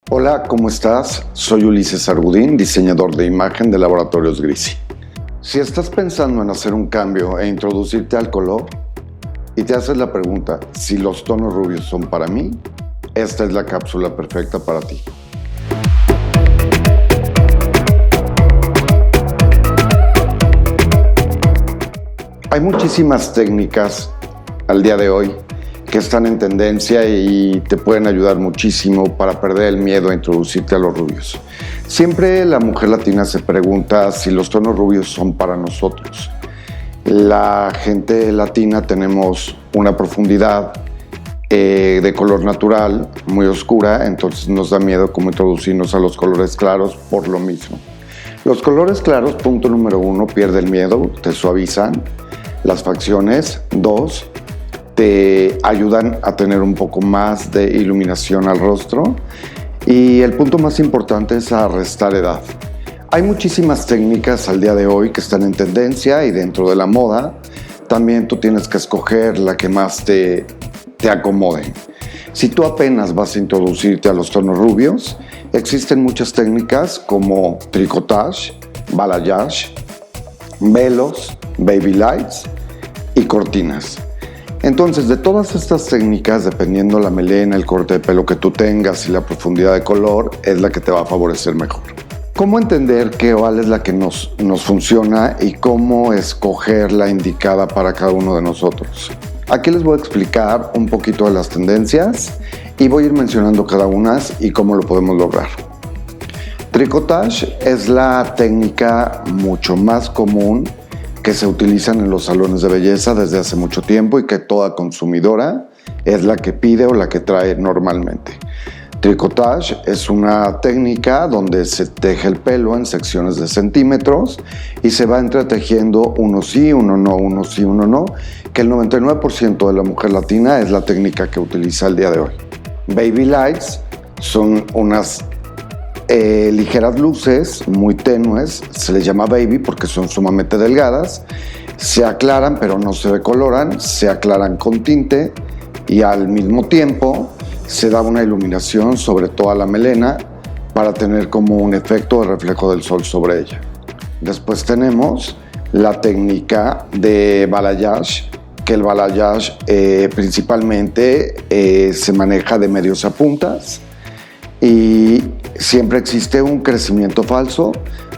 Hola, ¿cómo estás? Soy Ulises Argudín, diseñador de imagen de Laboratorios Grisi. Si estás pensando en hacer un cambio e introducirte al color y te haces la pregunta si los tonos rubios son para mí, esta es la cápsula perfecta para ti. Hay muchísimas técnicas al día de hoy que están en tendencia y te pueden ayudar muchísimo para perder el miedo a introducirte a los rubios. Siempre la mujer latina se pregunta si los tonos rubios son para nosotros. La gente latina tenemos una profundidad de color natural muy oscura, entonces nos da miedo como introducirnos a los colores claros por lo mismo. Los colores claros, punto número 1, pierde el miedo, te suavizan las facciones. 2, te ayudan a tener un poco más de iluminación al rostro. Y el punto más importante es a restar edad. Hay muchísimas técnicas al día de hoy que están en tendencia y dentro de la moda. También tú tienes que escoger la que más te acomode. Si tú apenas vas a introducirte a los tonos rubios, existen muchas técnicas como tricotage, balayage, velos, baby lights y cortinas. Entonces, de todas estas técnicas, dependiendo la melena, el corte de pelo que tú tengas y la profundidad de color, es la que te va a favorecer mejor. ¿Cómo entender cuál es la que nos funciona y cómo escoger la indicada para cada uno de nosotros? Aquí les voy a explicar un poquito de las tendencias y voy a ir mencionando cada una y cómo lo podemos lograr. Tricotage es la técnica mucho más común que se utilizan en los salones de belleza desde hace mucho tiempo y que toda consumidora es la que pide o la que trae normalmente. Tricotage es una técnica donde se teje el pelo en secciones de centímetros y se va entretejiendo uno sí, uno no, uno sí, uno no, que el 99% de la mujer latina es la técnica que utiliza el día de hoy. Baby lights son unas ligeras luces muy tenues, se les llama baby porque son sumamente delgadas, se aclaran pero no se decoloran, se aclaran con tinte y al mismo tiempo se da una iluminación sobre toda la melena para tener como un efecto de reflejo del sol sobre ella. Después tenemos la técnica de balayage, que el balayage principalmente se maneja de medios a puntas y siempre existe un crecimiento falso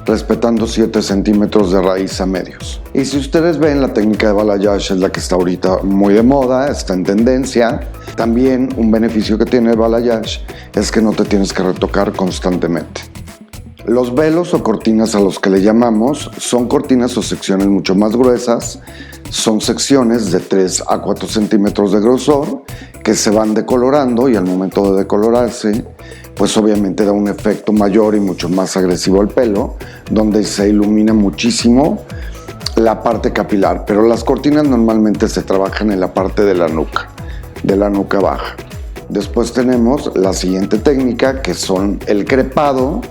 respetando 7 centímetros de raíz a medios. Y si ustedes ven, la técnica de balayage es la que está ahorita muy de moda, está en tendencia. También un beneficio que tiene el balayage es que no te tienes que retocar constantemente. Los velos o cortinas a los que le llamamos son cortinas o secciones mucho más gruesas. Son secciones de 3 a 4 centímetros de grosor que se van decolorando y al momento de decolorarse, pues obviamente da un efecto mayor y mucho más agresivo al pelo, donde se ilumina muchísimo la parte capilar. Pero las cortinas normalmente se trabajan en la parte de la nuca baja. Después tenemos la siguiente técnica, que son el crepado,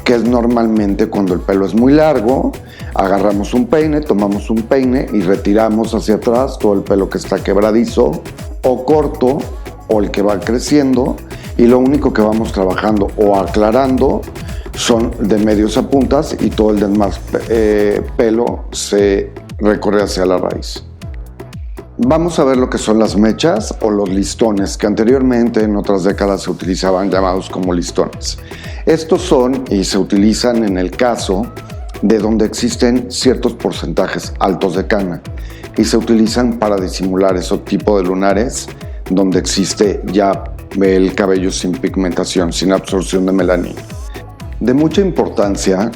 que es normalmente cuando el pelo es muy largo, agarramos un peine, tomamos un peine y retiramos hacia atrás todo el pelo que está quebradizo o corto o el que va creciendo, y lo único que vamos trabajando o aclarando son de medios a puntas y todo el demás pelo se recorre hacia la raíz. Vamos a ver lo que son las mechas o los listones, que anteriormente en otras décadas se utilizaban llamados como listones. Estos son y se utilizan en el caso de donde existen ciertos porcentajes altos de cana y se utilizan para disimular ese tipo de lunares donde existe ya el cabello sin pigmentación, sin absorción de melanina. De mucha importancia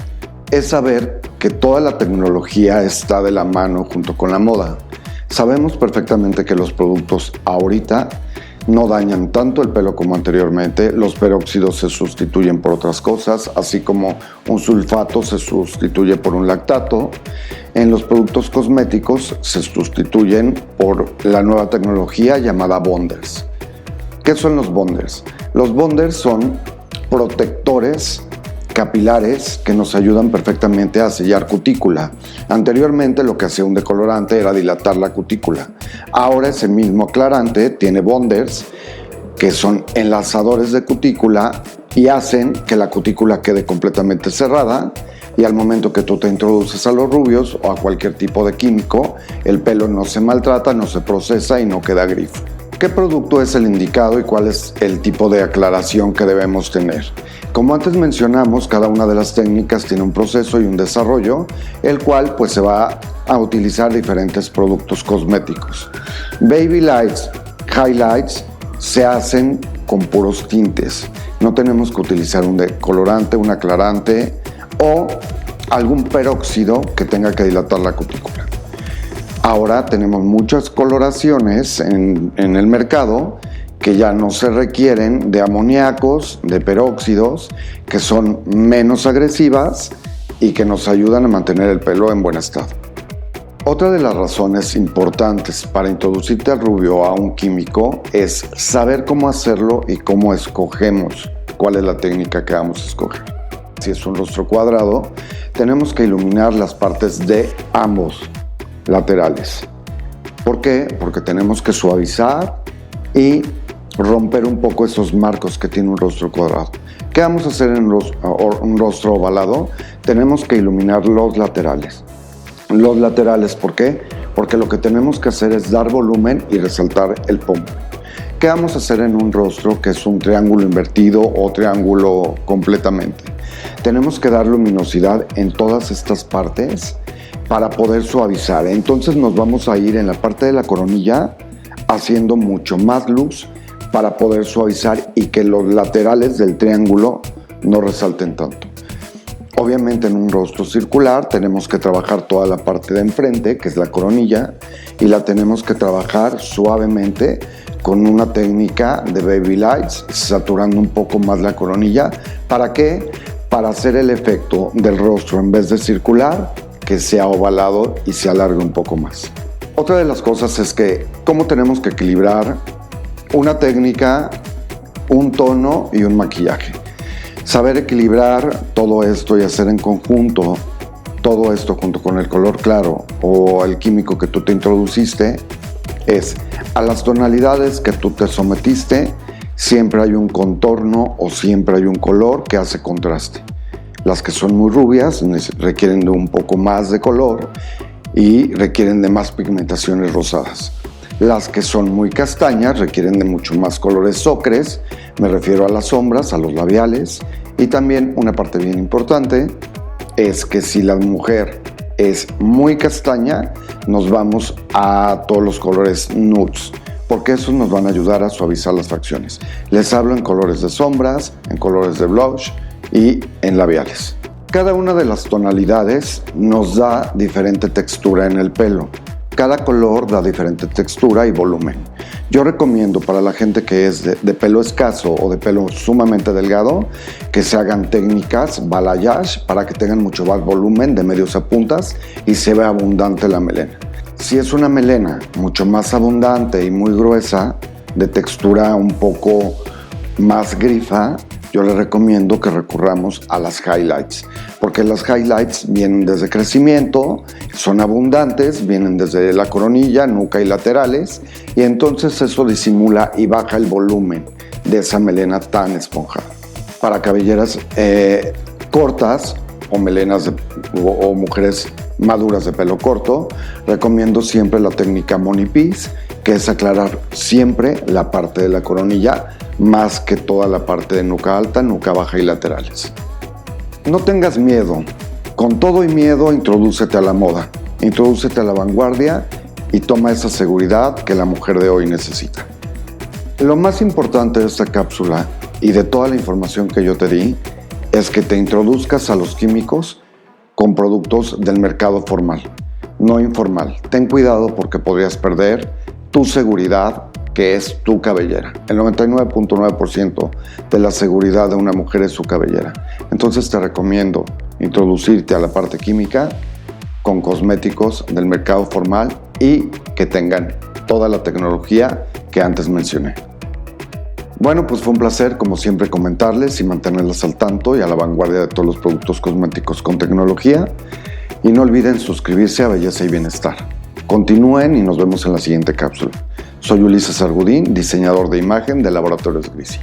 es saber que toda la tecnología está de la mano junto con la moda. Sabemos perfectamente que los productos ahorita no dañan tanto el pelo como anteriormente. Los peróxidos se sustituyen por otras cosas, así como un sulfato se sustituye por un lactato. En los productos cosméticos se sustituyen por la nueva tecnología llamada bonders. ¿Qué son los bonders? Los bonders son protectores capilares que nos ayudan perfectamente a sellar cutícula. Anteriormente lo que hacía un decolorante era dilatar la cutícula. Ahora ese mismo aclarante tiene bonders, que son enlazadores de cutícula y hacen que la cutícula quede completamente cerrada, y al momento que tú te introduces a los rubios o a cualquier tipo de químico, el pelo no se maltrata, no se procesa y no queda grifo. ¿Qué producto es el indicado y cuál es el tipo de aclaración que debemos tener? Como antes mencionamos, cada una de las técnicas tiene un proceso y un desarrollo, el cual pues se va a utilizar diferentes productos cosméticos. Baby lights, highlights se hacen con puros tintes. No tenemos que utilizar un decolorante, un aclarante o algún peróxido que tenga que dilatar la cutícula. Ahora tenemos muchas coloraciones en el mercado que ya no se requieren de amoníacos, de peróxidos, que son menos agresivas y que nos ayudan a mantener el pelo en buen estado. Otra de las razones importantes para introducirte al rubio a un químico es saber cómo hacerlo y cómo escogemos cuál es la técnica que vamos a escoger. Si es un rostro cuadrado, tenemos que iluminar las partes de ambos laterales. ¿Por qué? Porque tenemos que suavizar y romper un poco esos marcos que tiene un rostro cuadrado. ¿Qué vamos a hacer en un rostro ovalado? Tenemos que iluminar los laterales. Los laterales, ¿por qué? Porque lo que tenemos que hacer es dar volumen y resaltar el pómulo. ¿Qué vamos a hacer en un rostro que es un triángulo invertido o triángulo completamente? Tenemos que dar luminosidad en todas estas partes para poder suavizar. Entonces nos vamos a ir en la parte de la coronilla haciendo mucho más luz para poder suavizar y que los laterales del triángulo no resalten tanto. Obviamente en un rostro circular tenemos que trabajar toda la parte de enfrente, que es la coronilla, y la tenemos que trabajar suavemente con una técnica de baby lights, saturando un poco más la coronilla. ¿Para qué? Para hacer el efecto del rostro, en vez de circular, que sea ovalado y se alargue un poco más. Otra de las cosas es que cómo tenemos que equilibrar una técnica, un tono y un maquillaje. Saber equilibrar todo esto y hacer en conjunto todo esto junto con el color claro o el químico que tú te introduciste es a las tonalidades que tú te sometiste, siempre hay un contorno o siempre hay un color que hace contraste. Las que son muy rubias requieren de un poco más de color y requieren de más pigmentaciones rosadas. Las que son muy castañas requieren de mucho más colores ocres, me refiero a las sombras, a los labiales, y también una parte bien importante es que si la mujer es muy castaña, nos vamos a todos los colores nudes, porque esos nos van a ayudar a suavizar las facciones. Les hablo en colores de sombras, en colores de blush y en labiales. Cada una de las tonalidades nos da diferente textura en el pelo. Cada color da diferente textura y volumen. Yo recomiendo para la gente que es de pelo escaso o de pelo sumamente delgado que se hagan técnicas balayage para que tengan mucho más volumen de medios a puntas y se vea abundante la melena. Si es una melena mucho más abundante y muy gruesa, de textura un poco más grifa, yo les recomiendo que recurramos a las highlights, porque las highlights vienen desde crecimiento, son abundantes, vienen desde la coronilla, nuca y laterales, y entonces eso disimula y baja el volumen de esa melena tan esponjada. Para cabelleras cortas o melenas o mujeres maduras de pelo corto, recomiendo siempre la técnica Money Piece, que es aclarar siempre la parte de la coronilla más que toda la parte de nuca alta, nuca baja y laterales. No tengas miedo. Con todo y miedo, introdúcete a la moda, introdúcete a la vanguardia y toma esa seguridad que la mujer de hoy necesita. Lo más importante de esta cápsula y de toda la información que yo te di es que te introduzcas a los químicos con productos del mercado formal, no informal. Ten cuidado porque podrías perder tu seguridad, que es tu cabellera. El 99.9% de la seguridad de una mujer es su cabellera. Entonces te recomiendo introducirte a la parte química con cosméticos del mercado formal y que tengan toda la tecnología que antes mencioné. Bueno, pues fue un placer, como siempre, comentarles y mantenerles al tanto y a la vanguardia de todos los productos cosméticos con tecnología. Y no olviden suscribirse a Belleza y Bienestar. Continúen y nos vemos en la siguiente cápsula. Soy Ulises Argudín, diseñador de imagen de Laboratorios Grisi.